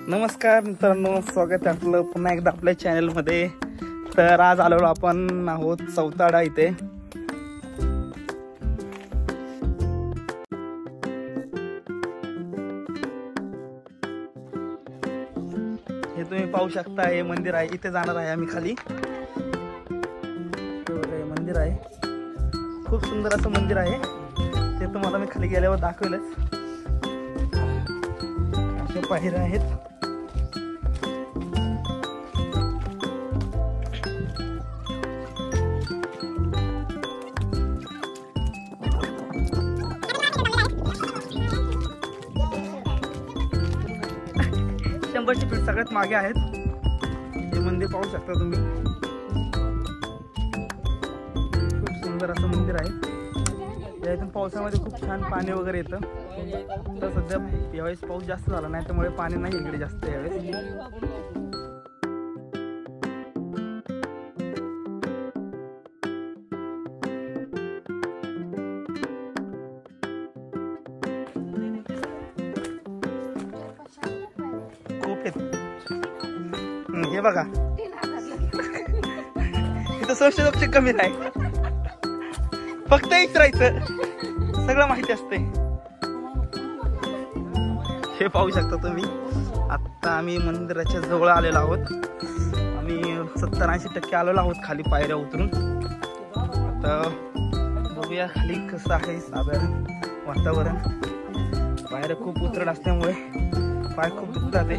नमस्कार मित्रांनो, स्वागत आहे आपलं पुन्हा एकदा आपल्या चॅनलमध्ये। तर आज आलेलो आपण आहोत चौताडा इथे। हे तुम्ही पाहू शकता, हे मंदिर आहे। इथे जाणार आहे आम्ही खाली। हे मंदिर आहे, खूप सुंदर असं मंदिर आहे। ते तुम्हाला मी खाली गेल्यावर दाखवेलच। अशा पायऱ्या आहेत। शंभरची फीट सगळ्यात मागे आहेत। हे मंदिर पाहू शकता तुम्ही, खूप सुंदर असं मंदिर आहे। यातून पावसामध्ये खूप छान पाणी वगैरे येतं। तर सध्या यावेळेस पाऊस जास्त झाला नाही, त्यामुळे पाणी नाही इकडे जास्त यावेळेस। हे बघा, इथं संशोधक कमी नाही, फक्त विचारायचं, सगळं माहिती असते। हे पाहू शकता तुम्ही। आता आम्ही मंदिराच्या जवळ आलेलो आहोत। आम्ही 70-80% आलेलो आहोत खाली पायऱ्या उतरून। आता बघूया खाली कसं आहे साधारण वातावरण। पायऱ्या खूप उतरड असल्यामुळे पाय खूप दुखतात ते।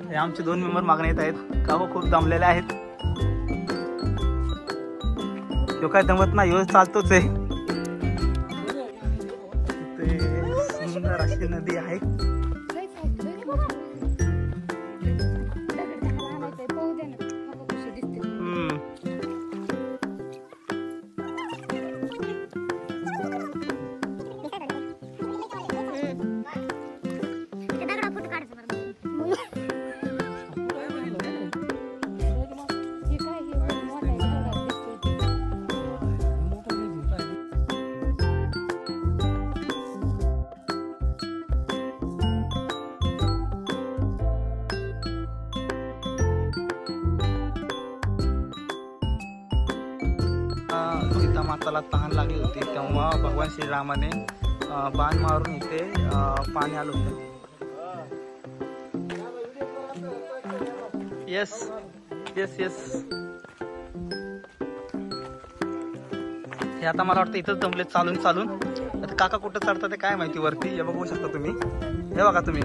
हे आमचे 2 मेंबर मागणे येत आहेत, का हो खूप दमलेले आहेत। तो काय दमत नाही, ह्यो चालतोच आहे। इथे सुंदर अशी नदी आहे। सीता माताला तहान लागली होती, तेव्हा भगवान श्रीरामाने बाण मारून इथे पाणी आलं होतं। Yes yes yes. हे आता मला वाटतं इथंच दमले चालून चालून। आता काका कुठं चढतात ते काय माहिती वरती। हे बघू शकता तुम्ही, हे बघा तुम्ही।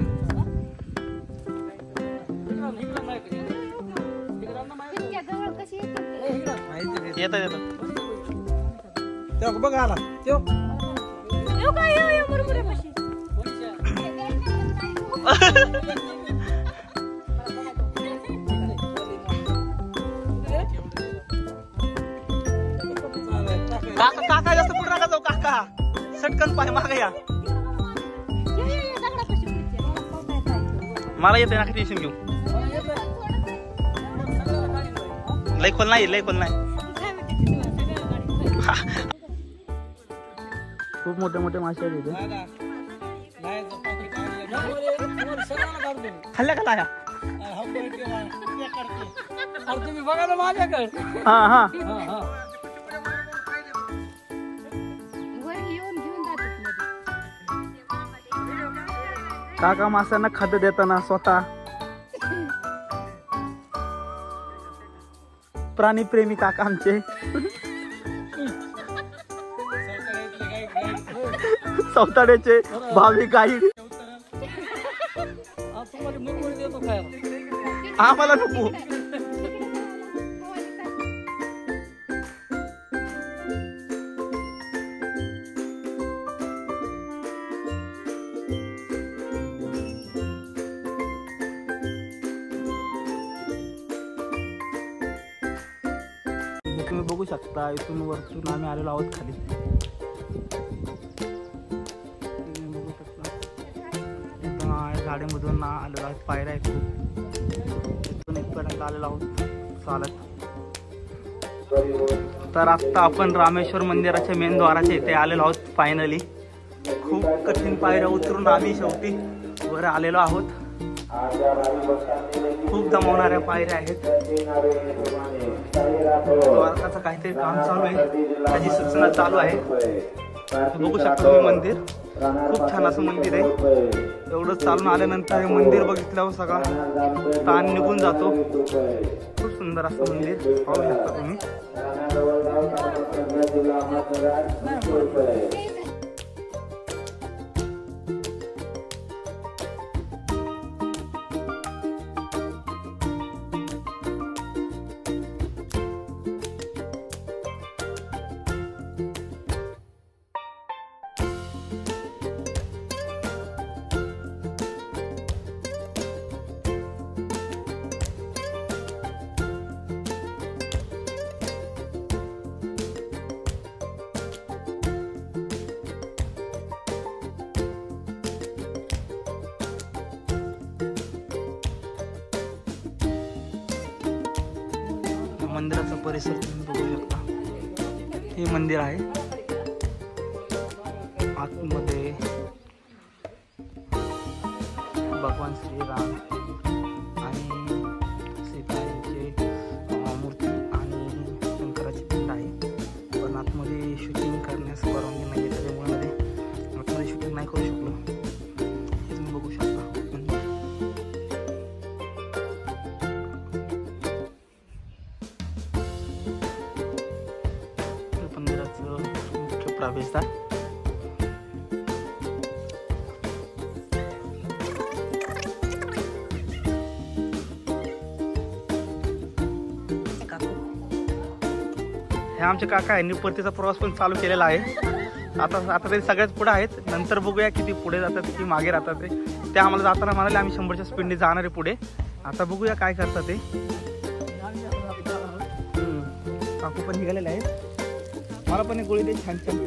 येतात येतात बघा आला काका। काका जास्त पुढे नका जाऊ काका, सटकन पाय मागे या। मला येते ना, टेन्शन घेऊ। लय खोल नाही, लय खोल नाही। खूप मोठे मोठे मासे आहेत इथे। खाल्ल्या का लाया? तुम्ही बघा ना माझ्याकडे। हा हा, काका माशांना खाद्य देताना स्वतः प्राणी प्रेमी काका आमचे। चौताड्याचे भावी गाईड। आम्हाला नको। तुम्ही बघू शकता, इथून वरतून आम्ही आलेलो आहोत खाली। गाड्यामधून आलेलो आहोत, पायऱ्या आहेत खूप। इथून इथपर्यंत आलेलो आहोत चालत। तर आता आपण रामेश्वर मंदिराच्या मेन द्वाराच्या इथे आलेलो आहोत. फायनली खूप कठीण पायऱ्या उतरून आम्ही शेवटी वर आलेलो आहोत. खूप दमवणाऱ्या पायऱ्या आहेत. द्वारकाचं काहीतरी काम चालू आहे, त्याची सूचना चालू आहे. बघू शकता तुम्ही मंदिर, खूप छान असं मंदिर आहे. एवढं चालून आल्यानंतर हे मंदिर बघितल्यावर सगळा ताण निघून जातो. खूप सुंदर असं मंदिर पाहू शकता तुम्ही. मंदिराचा परिसर तुम्ही बघू शकता. हे मंदिर आहे. आतमध्ये भगवान श्रीराम आणि सीताची मूर्ती आणि शंकराची पिंड आहे. पण आतमध्ये शूटिंग करण्यास परवानगी नाही, त्याच्यामुळे आतमध्ये शूटिंग नाही करू शकलो. हे तुम्ही बघू शकता. मुख्य प्रवेशद्वार. हे आमचे काका यांनी परतीचा प्रवास पण चालू केलेला आहे. आता तरी सगळ्यात पुढे आहेत. नंतर बघूया किती पुढे जातात की मागे राहतात ते. त्या आम्हाला जाताना म्हणाले आम्ही 100च्या स्पीडने जाणार आहे पुढे. आता बघूया काय करतात ते. काकू पण निघालेले आहेत. मला पण एक गोळी दे छान छान.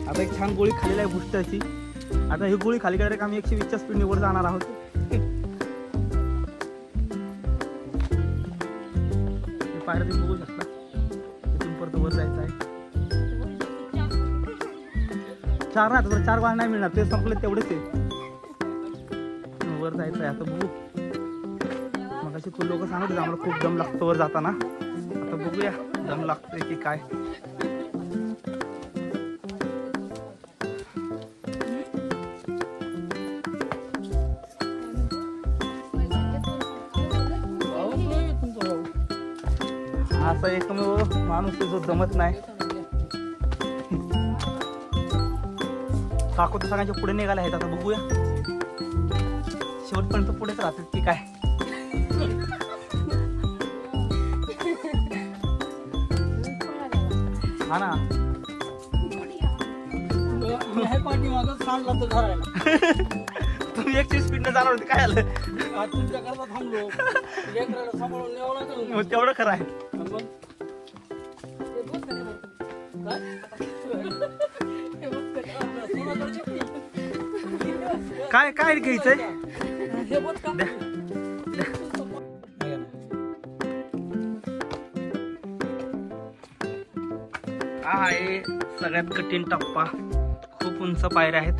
आता एक छान गोळी खाल्लेली आहे बुस्टरची. आता ही गोळी खाली गेल्यावर आम्ही 120च्या स्पीडने वर जाणार आहोत. पायऱ्या तुम्ही बघू शकता. इथून परत वर जायचं आहे. 4 राहतात, 4 वाळ नाही मिळणार, ते संपले तेवढेच आहे. वर जायचं आहे. आता बघू. मग अशी खूप लोक सांगत होते आम्हाला खूप दम लागतो वर जाताना. आता बघूया दम लागतोय की काय. असा एकमेव माणूस जो जमत नाही. काकू तर सगळ्यांच्या पुढे निघाले आहेत. आता बघूया शेवटपर्यंत पुढेच राहतात की काय. हा ना, तुम्ही 120 स्पीडने जाणार होते, काय आलं तेवढं खरं आहे. काय काय घ्यायचंय. हा आहे सगळ्यात कठीण टप्पा. खूप उंच पायऱ्या आहेत.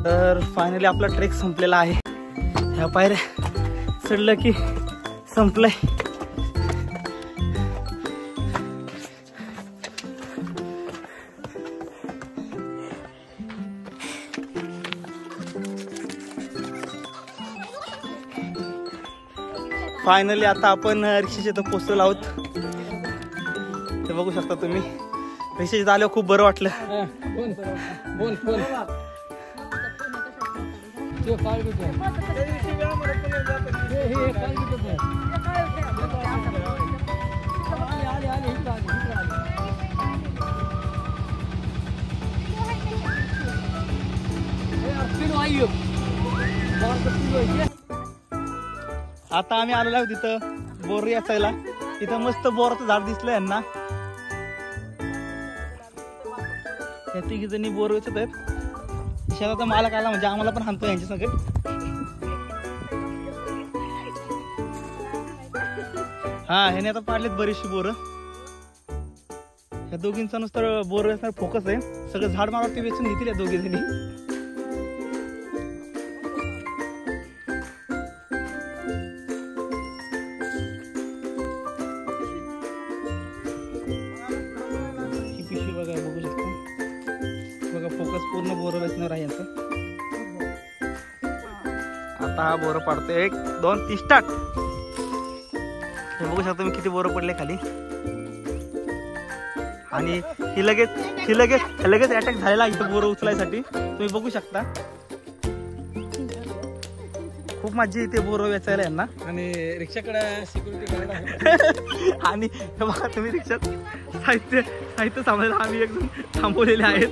तर फायनली आपला ट्रेक संपलेला आहे. ह्या पायऱ्या चढलं की संपलंय. फायनली आता आपण ऋषीच्या इथं पोहोचलो आहोत. ते बघू शकता तुम्ही. ऋषीच्या आल्यावर खूप बरं वाटलं. आता आम्ही आलेलो आहोत तिथं बोरी असायला. इथं मस्त बोराचं झाड दिसलं यांना. या तिघी जणी बोर वेचत आहेत. शेताचा मालक आला म्हणजे आम्हाला पण हाणतो यांच्या सगळे. हा ह्याने आता पाडलेत बरीचशी बोर. या दोघींचा नुसतं बोर वेचणार फोकस आहे. सगळं झाड मला ते वेचून घेतील या दोघी जणी. ही पिशवी बघा, बघू शकता. बघा फोकस पूर्ण बोर वेचणार आहे यांचं. आता हा बोर पाडतोय. 1 2 3 स्टार्ट. हे बघू शकता मी किती बोरं पडले खाली. आणि ही लगेच अटॅक झालेला इथं बोरं उचलायसाठी. तुम्ही बघू शकता खूप मजा येते बोरं वेचायला यांना. आणि रिक्षाकडे सिक्युरिटी गार्ड आहे. आणि हे बघा तुम्ही रिक्षात साहित्य सांभाळायला आम्ही एकदम थांबवलेले आहेत.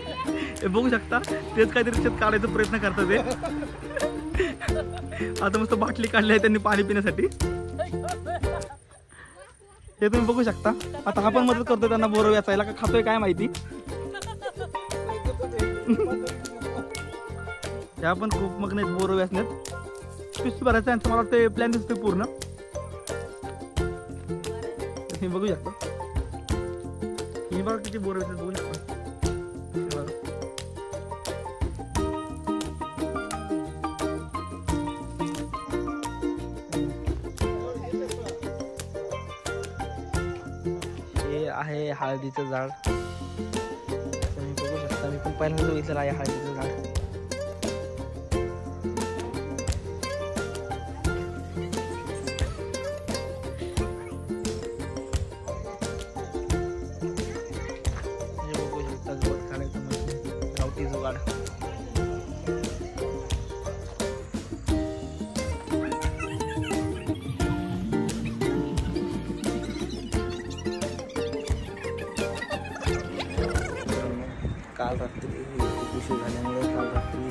हे बघू शकता तेच काहीतरी रिक्षात काढायचा प्रयत्न करतात ते. आता मस्त बाटली काढली आहे त्यांनी पाणी पिण्यासाठी. हे तुम्ही बघू शकता. आता आपण मदत करतोय त्यांना बोरं वेचायला. का खातोय काय माहिती. त्या पण खूप मग नाही बोरं वेचण्यात. पिशवी भरायचं यांचं मला वाटतं प्लॅन दिसतोय पूर्ण. हे बघू शकता. ही बघा किती बोरं वेचण्यात बघू शकता. आहे हळदीचं झाड. तुम्ही बघू शकता. मी पण पहिल्यांदा बघितलेलं आहे हळदीचं झाड. हे बघू शकता गवत काढायचं म्हणजे गावठी जुगाड. काल रात्री उशीर झाल्यामुळे काल रात्री